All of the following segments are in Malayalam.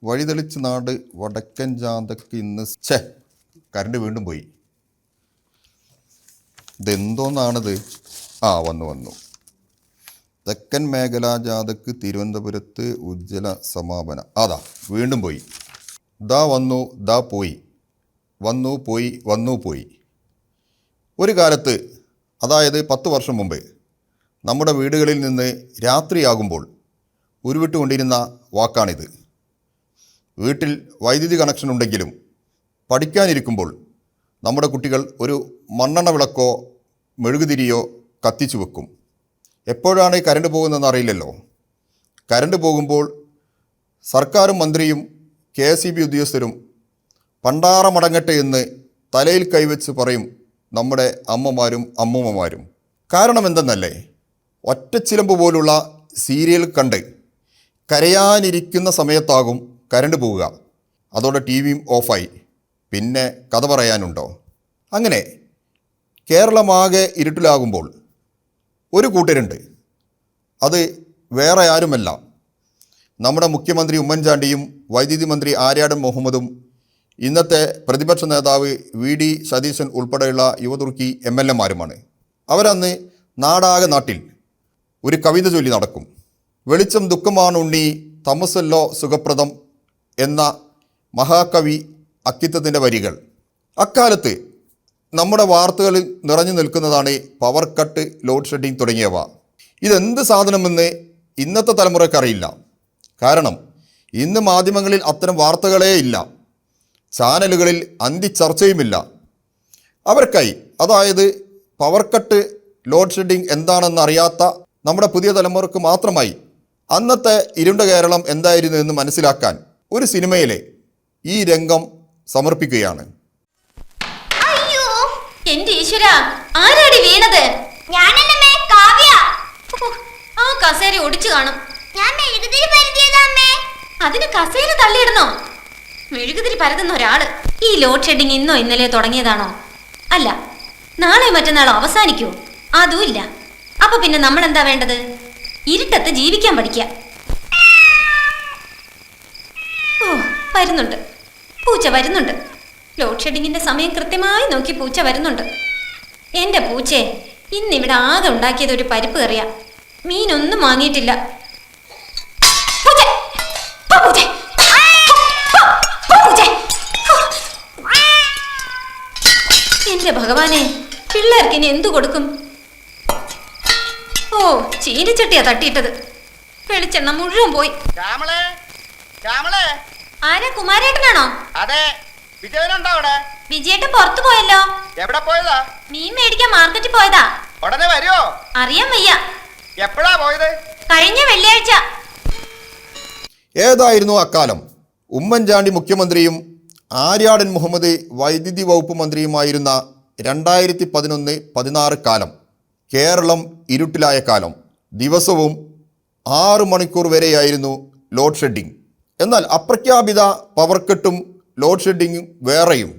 വഴിതെളിച്ച് നാട് വടക്കൻ ജാഥക്ക് ഇന്ന് കറണ്ട് വീണ്ടും പോയി. ഇതെന്തോന്നാണിത്? വന്നു. തെക്കൻ മേഖലാ ജാഥക്ക് തിരുവനന്തപുരത്ത് ഉജ്ജ്വല സമാപന. വീണ്ടും പോയി. വന്നു പോയി, വന്നു പോയി. ഒരു കാലത്ത്, അതായത് 10 വർഷം മുമ്പ്, നമ്മുടെ വീടുകളിൽ നിന്ന് രാത്രിയാകുമ്പോൾ ഉരുവിട്ടുകൊണ്ടിരുന്ന വാക്കാണിത്. വീട്ടിൽ വൈദ്യുതി കണക്ഷൻ ഉണ്ടെങ്കിലും പഠിക്കാനിരിക്കുമ്പോൾ നമ്മുടെ കുട്ടികൾ ഒരു മണ്ണെണ്ണ വിളക്കോ മെഴുകുതിരിയോ കത്തിച്ചു വെക്കും. എപ്പോഴാണ് കരണ്ട് പോകുന്നതെന്ന് അറിയില്ലല്ലോ. കരണ്ട് പോകുമ്പോൾ സർക്കാരും മന്ത്രിയും KSEB ഉദ്യോഗസ്ഥരും പണ്ടാറമടങ്ങട്ടെ എന്ന് തലയിൽ കൈവച്ച് പറയും നമ്മുടെ അമ്മമാരും അമ്മൂമ്മമാരും. കാരണം എന്തെന്നല്ലേ, ഒറ്റച്ചിലമ്പ് പോലുള്ള സീരിയൽ കണ്ട് കരയാനിരിക്കുന്ന സമയത്താകും കരണ്ട് പോവുക. അതോടെ TVയും ഓഫായി. പിന്നെ കഥ പറയാനുണ്ടോ? അങ്ങനെ കേരളമാകെ ഇരുട്ടിലാകുമ്പോൾ ഒരു കൂട്ടരുണ്ട്. അത് വേറെ ആരുമല്ല, നമ്മുടെ മുഖ്യമന്ത്രി ഉമ്മൻചാണ്ടിയും വൈദ്യുതി മന്ത്രി ആര്യാടൻ മുഹമ്മദും ഇന്നത്തെ പ്രതിപക്ഷ നേതാവ് VD സതീശൻ ഉൾപ്പെടെയുള്ള യുവതുർക്കി MLA മാരുമാണ്. അവരന്ന് നാടാകെ നാട്ടിൽ ഒരു കവിത ചൊല്ലി നടക്കും. വെളിച്ചം ദുഃഖമാണുണ്ണി, തമസല്ലോ സുഖപ്രദം എന്ന മഹാകവി അക്കിത്തത്തിൻ്റെ വരികൾ. അക്കാലത്ത് നമ്മുടെ വാർത്തകളിൽ നിറഞ്ഞു നിൽക്കുന്നതാണ് പവർ കട്ട്, ലോഡ് ഷെഡിങ് തുടങ്ങിയവ. ഇതെന്ത് സാധനമെന്ന് ഇന്നത്തെ തലമുറയ്ക്കറിയില്ല. കാരണം ഇന്ന് മാധ്യമങ്ങളിൽ അത്തരം വാർത്തകളേ ഇല്ല, ചാനലുകളിൽ ചർച്ചയുമില്ല. അവർക്കായി, അതായത് പവർ കട്ട്, ലോഡ് ഷെഡിങ് എന്താണെന്നറിയാത്ത നമ്മുടെ പുതിയ തലമുറക്ക് മാത്രമായി അന്നത്തെ ഇരുണ്ട കേരളം എന്തായിരുന്നു എന്ന് മനസ്സിലാക്കാൻ ഒരു സിനിമയിലെ ഈ രംഗം സമർപ്പിക്കുകയാണ്. അയ്യോ എന്റെ ഈശ്വര, ആരാടി വീണത്? ഞാനല്ലേ കാവ്യ. ആ കസേര ഒടിച്ചു കാണും. ഞാൻ മെഴുകുതിരി പരത്തിയതാമ്മേ. അതിന് കസേര തള്ളിയിടണോ? മെഴുകുതിരി പരതുന്ന ഒരാള്. ഈ ലോഡ് ഷെഡിങ് ഇന്നോ ഇന്നലെയോ തുടങ്ങിയതാണോ? അല്ല, നാളെ മറ്റന്നാളോ അവസാനിക്കുമോ? അതുമില്ല. അപ്പൊ പിന്നെ നമ്മൾ എന്താ വേണ്ടത്? ഇരുട്ടത്ത് ജീവിക്കാൻ പഠിക്കുക. വരുന്നുണ്ട്, പൂച്ച വരുന്നുണ്ട്. ലോഡ് ഷെഡിങ്ങിന്റെ സമയം കൃത്യമായി നോക്കി പൂച്ച വരുന്നുണ്ട്. എന്റെ പൂച്ചേ, ഇന്നിവിടെ ആകെ ഉണ്ടാക്കിയത് ഒരു പരിപ്പ് കറിയാ. മീനൊന്നും വാങ്ങിയിട്ടില്ല. എന്റെ ഭഗവാനെ, പിള്ളേർക്ക് ഇനി എന്തു കൊടുക്കും? ചീനിച്ചട്ടിയാ തട്ടിയിട്ടത്. വെളിച്ചെണ്ണ മുഴുവൻ പോയി. ആരാ, കുമാരേട്ടനാണോ? അതെ. വിജയനുണ്ടോ അവിടെ? വിജയേട്ടൻ പുറത്തു പോയല്ലോ. എവിടെ പോയതാ? മീൻ മേടിക്കാൻ മാർക്കറ്റിൽ പോയതാ. ഉടനെ വരുമോ? അറിയാൻ വയ്യ. എപ്പോഴാ പോയത്? കഴിഞ്ഞ വെള്ളിയാഴ്ച. ഏതായിരുന്നു അക്കാലം? ഉമ്മൻചാണ്ടി മുഖ്യമന്ത്രിയും ആര്യാടൻ മുഹമ്മദ് വൈദ്യുതി വകുപ്പ് മന്ത്രിയുമായിരുന്ന 2011-16 കാലം. കേരളം ഇരുട്ടിലായ കാലം. ദിവസവും 6 മണിക്കൂർ വരെയായിരുന്നു ലോഡ് ഷെഡിങ്. എന്നാൽ അപ്രഖ്യാപിത പവർ കട്ടും ലോഡ് ഷെഡിങ്ങും വേറെയും,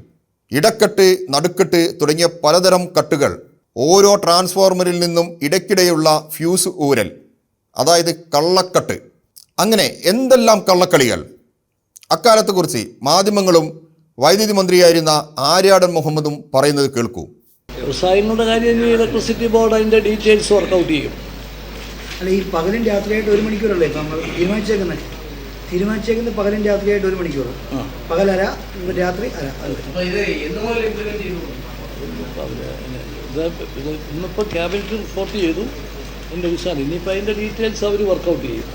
ഇടക്കെട്ട്, നടുക്കെട്ട് തുടങ്ങിയ പലതരം കട്ടുകൾ, ഓരോ ട്രാൻസ്ഫോർമറിൽ നിന്നും ഇടയ്ക്കിടെയുള്ള ഫ്യൂസ് ഊരൽ, അതായത് കള്ളക്കട്ട്, അങ്ങനെ എന്തെല്ലാം കള്ളക്കളികൾ. അക്കാലത്തെക്കുറിച്ച് മാധ്യമങ്ങളും വൈദ്യുതി മന്ത്രിയായിരുന്ന ആര്യാടൻ മുഹമ്മദും പറയുന്നത് കേൾക്കൂ. വ്യവസായങ്ങളുടെ കാര്യം ഇലക്ട്രിസിറ്റി ബോർഡ് അതിൻ്റെ ഡീറ്റെയിൽസ് വർക്കൗട്ട് ചെയ്യും. അല്ല, ഈ പകലും രാത്രിയായിട്ട് 1 മണിക്കൂറല്ലേ നമ്മൾ തീരുമാനിച്ചേക്കുന്നത് പകലും രാത്രിയായിട്ട് 1 മണിക്കൂർ. പകലര, രാത്രി അര. ഇന്നിപ്പോൾ ക്യാബിനറ്റ് റിപ്പോർട്ട് ചെയ്തു എൻ്റെ വിഷയം. ഇനിയിപ്പോൾ അതിൻ്റെ ഡീറ്റെയിൽസ് അവർ വർക്കൗട്ട് ചെയ്യും.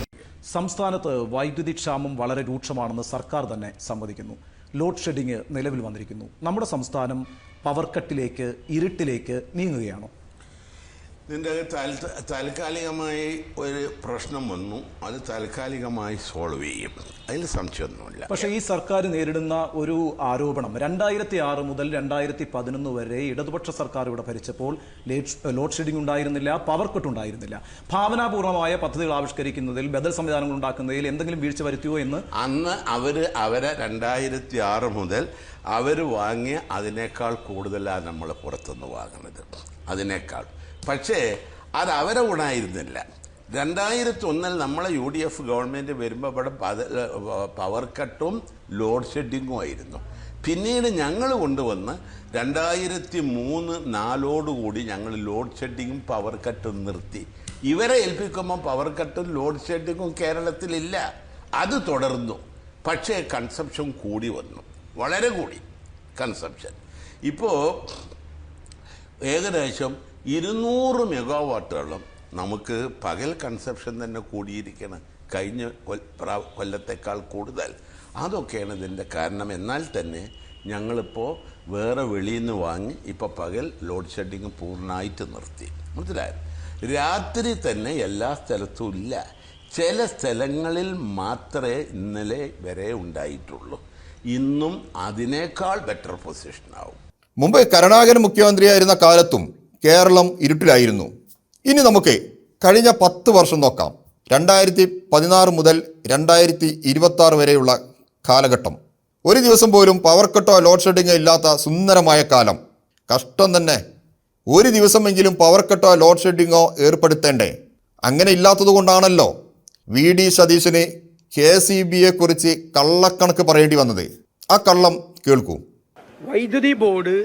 സംസ്ഥാനത്ത് വൈദ്യുതി ക്ഷാമം വളരെ രൂക്ഷമാണെന്ന് സർക്കാർ തന്നെ സമ്മതിക്കുന്നു. ലോഡ് ഷെഡിങ് നിലവിൽ വന്നിരിക്കുന്നു. നമ്മുടെ സംസ്ഥാനം പവർ കട്ടിലേക്ക്, ഇരുട്ടിലേക്ക് നീങ്ങുകയാണോ? ഇതിൻ്റെ താൽക്കാലികമായി ഒരു പ്രശ്നം വന്നു, അത് താൽക്കാലികമായി സോൾവ് ചെയ്യും, അതിൽ സംശയമൊന്നുമില്ല. പക്ഷേ ഈ സർക്കാർ നേരിടുന്ന ഒരു ആരോപണം, 2006 മുതൽ 2011 വരെ ഇടതുപക്ഷ സർക്കാർ ഇവിടെ ഭരിച്ചപ്പോൾ ലോഡ് ഷെഡിംഗ് ഉണ്ടായിരുന്നില്ല, പവർ കട്ട് ഉണ്ടായിരുന്നില്ല. ഭാവനാപൂർവമായ പദ്ധതികൾ ആവിഷ്കരിക്കുന്നതിൽ, ബദൽ സംവിധാനങ്ങൾ ഉണ്ടാക്കുന്നതിൽ എന്തെങ്കിലും വീഴ്ച വരുത്തിയോ എന്ന് അന്ന് അവരെ 2006 മുതൽ അവർ വാങ്ങിയ അതിനേക്കാൾ കൂടുതലാണ് നമ്മൾ പുറത്തുനിന്ന് വാങ്ങുന്നത്, അതിനേക്കാൾ. പക്ഷേ അത് അവരെ ഗുണമായിരുന്നില്ല. 2001 നമ്മളെ UDF ഗവൺമെൻറ് വരുമ്പോൾ ഇവിടെ പവർ കട്ടും ലോഡ് ഷെഡിങ്ങും ആയിരുന്നു. പിന്നീട് ഞങ്ങൾ കൊണ്ടുവന്ന് 2003-04 കൂടി ഞങ്ങൾ ലോഡ് ഷെഡിങ്ങും പവർ കട്ടും നിർത്തി. ഇവരെ ഏൽപ്പിക്കുമ്പോൾ പവർ കട്ടും ലോഡ് ഷെഡിങ്ങും കേരളത്തിലില്ല. അത് തുടർന്നു. പക്ഷേ കൺസംഷൻ കൂടി വന്നു, വളരെ കൂടി കൺസംഷൻ. ഇപ്പോൾ ഏകദേശം 200 മെഗാവാട്ടോളം നമുക്ക് പകൽ കൺസംഷൻ തന്നെ കൂടിയിരിക്കണം, കഴിഞ്ഞ കൊല്ലത്തേക്കാൾ കൂടുതൽ. അതൊക്കെയാണ് ഇതിൻ്റെ കാരണം. എന്നാൽ തന്നെ ഞങ്ങളിപ്പോൾ വേറെ വെളിയിൽ നിന്ന് വാങ്ങി ഇപ്പോൾ പകൽ ലോഡ് ഷെഡിങ് പൂർണ്ണമായിട്ട് നിർത്തി. മനസ്സിലായോ? രാത്രി തന്നെ എല്ലാ സ്ഥലത്തും ഇല്ല, ചില സ്ഥലങ്ങളിൽ മാത്രമേ ഇന്നലെ വരെ ഉണ്ടായിട്ടുള്ളൂ. ഇന്നും അതിനേക്കാൾ ബെറ്റർ പൊസിഷനാവും. മുമ്പ് കരുണാകരൻ മുഖ്യമന്ത്രിയായിരുന്ന കാലത്തും കേരളം ഇരുട്ടിലായിരുന്നു. ഇനി നമുക്ക് കഴിഞ്ഞ 10 വർഷം നോക്കാം. 2016 മുതൽ 2026 വരെയുള്ള കാലഘട്ടം. ഒരു ദിവസം പോലും പവർ കട്ടോ ലോഡ് ഷെഡിങ്ങോ ഇല്ലാത്ത സുന്ദരമായ കാലം. കഷ്ടം തന്നെ. ഒരു ദിവസമെങ്കിലും പവർ കട്ടോ ലോഡ് ഷെഡിങ്ങോ ഏർപ്പെടുത്തേണ്ടേ? അങ്ങനെ ഇല്ലാത്തത് കൊണ്ടാണല്ലോ VD സതീശന് KCBയെ കുറിച്ച് കള്ളക്കണക്ക് പറയേണ്ടി വന്നത്. ആ കള്ളം കേൾക്കൂ. വൈദ്യുതി ബോർഡ്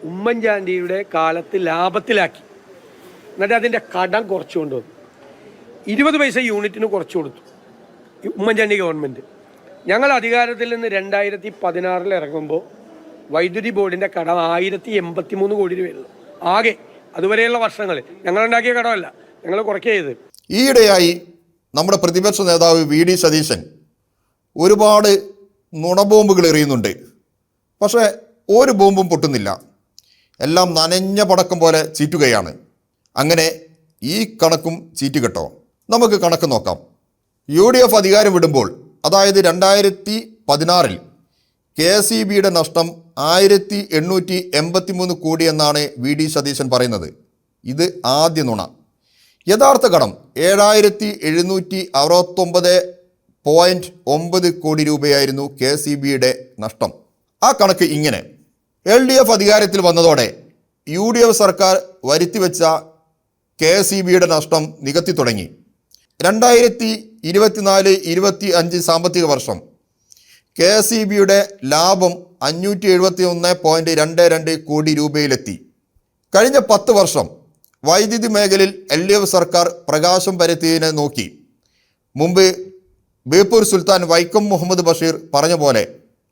ഉമ്മൻചാണ്ടിയുടെ കാലത്ത് ലാഭത്തിലാക്കി, എന്നിട്ട് അതിൻ്റെ കടം കുറച്ചു കൊണ്ടുവന്നു. 20 പൈസ യൂണിറ്റിന് കുറച്ചു കൊടുത്തു ഉമ്മൻചാണ്ടി ഗവൺമെൻറ്. ഞങ്ങൾ അധികാരത്തിൽ നിന്ന് 2016 ഇറങ്ങുമ്പോൾ വൈദ്യുതി ബോർഡിൻ്റെ കടം 1083 കോടി രൂപയുള്ളൂ ആകെ. അതുവരെയുള്ള വർഷങ്ങളിൽ ഞങ്ങളുണ്ടാക്കിയ കടമല്ല, ഞങ്ങൾ കുറയ്ക്കുക ചെയ്ത്. ഈയിടെയായി നമ്മുടെ പ്രതിപക്ഷ നേതാവ് VD സതീശൻ ഒരുപാട് നുണബോംബുകൾ എറിയുന്നുണ്ട്. പക്ഷേ ഒരു ബോംബും പൊട്ടുന്നില്ല. എല്ലാം നനഞ്ഞ പടക്കം പോലെ ചീറ്റുകയാണ്. അങ്ങനെ ഈ കണക്കും ചീറ്റുകെട്ടോ. നമുക്ക് കണക്ക് നോക്കാം. UDF അധികാരം വിടുമ്പോൾ, അതായത് 2016 KCBയുടെ നഷ്ടം 1883 കോടി എന്നാണ് VD സതീശൻ പറയുന്നത്. ഇത് ആദ്യ നുണ. യഥാർത്ഥ കടം 7769.9 കോടി രൂപയായിരുന്നു KCBയുടെ നഷ്ടം. ആ കണക്ക് ഇങ്ങനെ: LDF അധികാരത്തിൽ വന്നതോടെ UDF സർക്കാർ വരുത്തിവെച്ച KCBയുടെ നഷ്ടം നികത്തി തുടങ്ങി. 2024-25 സാമ്പത്തിക വർഷം KCBയുടെ ലാഭം 571.22 കോടി രൂപയിലെത്തി. കഴിഞ്ഞ 10 വർഷം വൈദ്യുതി മേഖലയിൽ LDF സർക്കാർ പ്രകാശം പരത്തിയതിനെ നോക്കി. മുമ്പ് ബേപ്പൂർ സുൽത്താൻ വൈക്കം മുഹമ്മദ് ബഷീർ പറഞ്ഞ പോലെ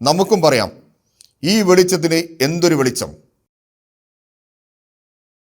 നമുക്കും പറയാം, ഈ വെളിച്ചത്തിന് എന്തൊരു വെളിച്ചം.